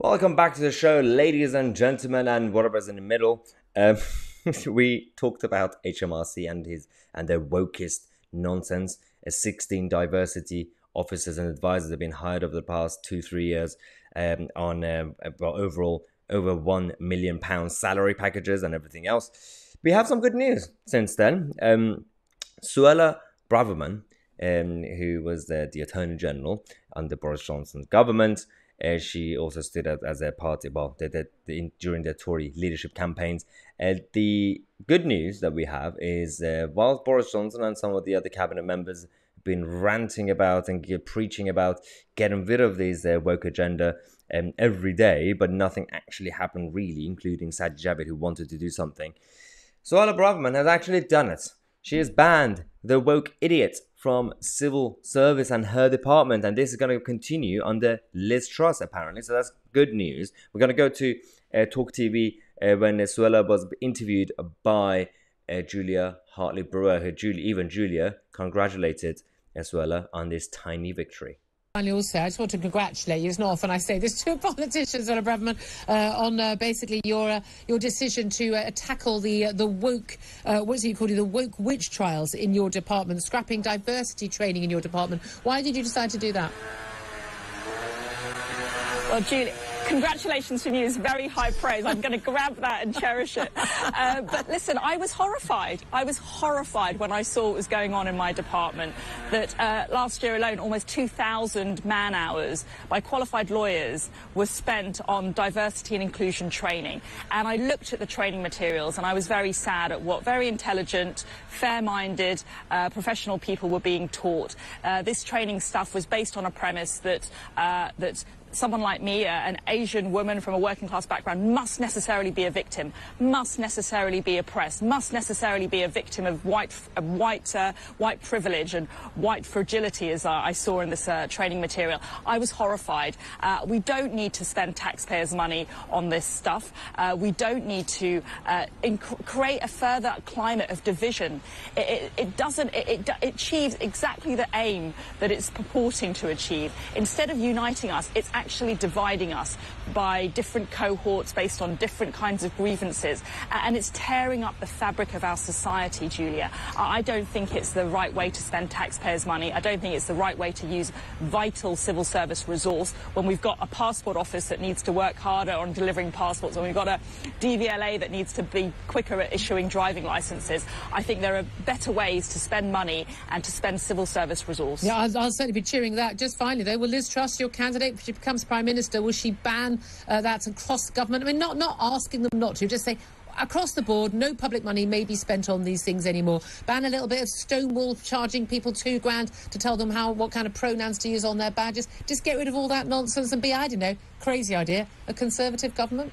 Welcome back to the show, ladies and gentlemen, and whatever's in the middle. We talked about HMRC and their wokest nonsense. 16 diversity officers and advisors have been hired over the past 2-3 years on overall over £1 million salary packages and everything else. We have some good news since then. Suella Braverman, who was the Attorney General under Boris Johnson's government, she also stood as a party, during the Tory leadership campaigns. The good news that we have is while Boris Johnson and some of the other cabinet members have been ranting about and preaching about getting rid of these woke agenda every day, but nothing actually happened really, including Sajid Javid, who wanted to do something. Suella Braverman has actually done it. She has banned the woke idiot from civil service and her department, and this is going to continue under Liz Truss, apparently. So that's good news. We're going to go to Talk TV when Suella was interviewed by Julia Hartley-Brewer. Julia congratulated Suella on this tiny victory. Finally, also, I just want to congratulate you. It's not often I say this to a politician, Suella Braverman, on basically your decision to tackle the woke, the woke witch trials in your department, scrapping diversity training in your department. Why did you decide to do that? Well, Julie, congratulations from you is very high praise. I'm going to grab that and cherish it. But listen, I was horrified. I was horrified when I saw what was going on in my department, that last year alone, almost 2,000 man-hours by qualified lawyers were spent on diversity and inclusion training. And I looked at the training materials and I was very sad at what very intelligent, fair-minded, professional people were being taught. This training stuff was based on a premise that someone like me, an Asian woman from a working class background, must necessarily be a victim, must necessarily be oppressed, must necessarily be a victim of white privilege and white fragility, as I saw in this training material. I was horrified. We don't need to spend taxpayers' money on this stuff. We don't need to create a further climate of division. It achieves exactly the aim that it's purporting to achieve. Instead of uniting us, it's actually dividing us by different cohorts based on different kinds of grievances, and it's tearing up the fabric of our society, Julia. I don't think it's the right way to spend taxpayers' money. I don't think it's the right way to use vital civil service resource when we've got a passport office that needs to work harder on delivering passports, when we've got a DVLA that needs to be quicker at issuing driving licenses. I think there are better ways to spend money and to spend civil service resource. Yeah, I'll certainly be cheering that. Just finally, though, will Liz Truss, your candidate, if she becomes Prime Minister, will she ban that across government? I mean, not asking them not to, just say across the board, no public money may be spent on these things anymore. Ban a little bit of Stonewall charging people £2,000 to tell them what kind of pronouns to use on their badges. Just get rid of all that nonsense and be, I don't know, crazy idea, a Conservative government.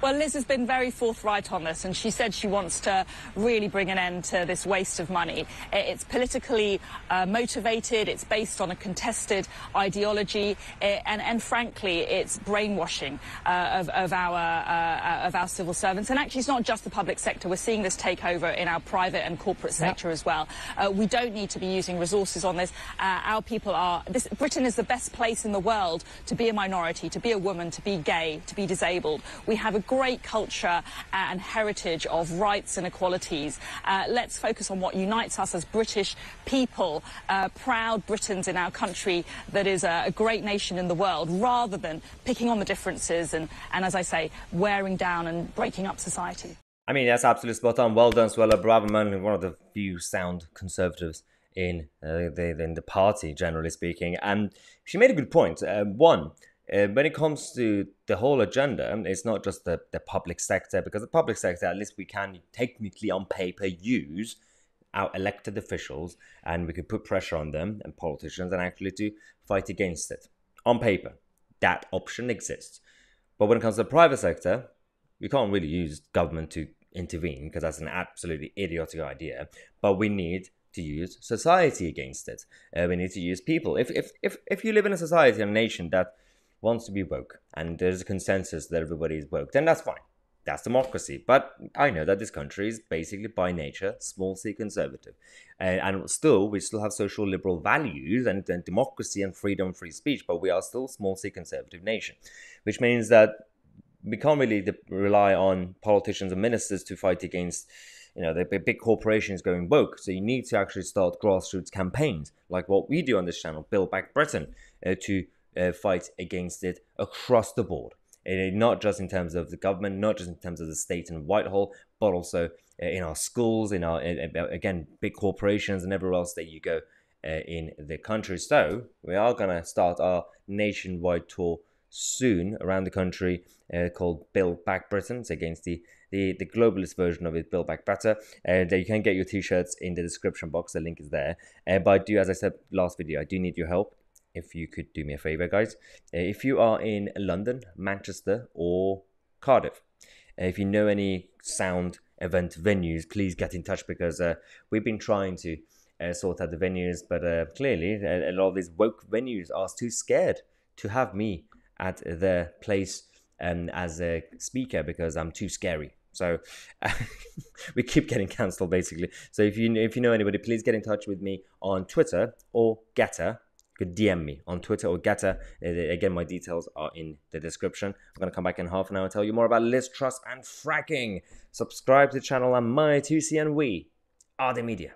Well, Liz has been very forthright on this, and she said she wants to really bring an end to this waste of money. It's politically motivated, it's based on a contested ideology, and frankly, it's brainwashing of our civil servants. And actually, it's not just the public sector. We're seeing this take over in our private and corporate sector as well. We don't need to be using resources on this. Our people are... Britain is the best place in the world to be a minority, to be a woman, to be gay, to be disabled. We have a great culture and heritage of rights and equalities. Let's focus on what unites us as British people, proud Britons in our country that is a great nation in the world, rather than picking on the differences and, as I say, wearing down and breaking up society. I mean, that's absolutely spot on. Well done, Suella Braverman, one of the few sound Conservatives in the party, generally speaking. And she made a good point. One, when it comes to the whole agenda, it's not just the public sector, because the public sector, at least we can technically on paper use our elected officials, and we could put pressure on them and politicians and actually to fight against it. On paper, that option exists. But when it comes to the private sector, we can't really use government to intervene, because that's an absolutely idiotic idea. But we need to use society against it. We need to use people. If you live in a society and a nation that wants to be woke, and there's a consensus that everybody is woke, then that's fine. That's democracy. But I know that this country is basically by nature small c conservative. And still, we still have social liberal values and democracy and freedom, free speech, but we are still small c conservative nation, which means that we can't really rely on politicians and ministers to fight against, the big corporations going woke. So you need to actually start grassroots campaigns like what we do on this channel, Build Back Britain, to fight against it across the board. Not just in terms of the government, not just in terms of the state and Whitehall, but also in our schools, in our, again, big corporations and everywhere else that you go in the country. So we are going to start our nationwide tour soon around the country called Build Back Britain. It's against the globalist version of it, Build Back Better. You can get your t-shirts in the description box. The link is there. But I do, as I said last video, I do need your help. If you could do me a favor, guys. If you are in London, Manchester, or Cardiff, if you know any sound event venues, please get in touch, because we've been trying to sort out the venues, but clearly a lot of these woke venues are too scared to have me at their place as a speaker because I'm too scary. So we keep getting cancelled, basically. So if you know anybody, please get in touch with me on Twitter or Getter. You could DM me on Twitter or Getter. Again, my details are in the description. I'm going to come back in half an hour and tell you more about Liz Truss and fracking. Subscribe to the channel, and my Tousi and we are the media.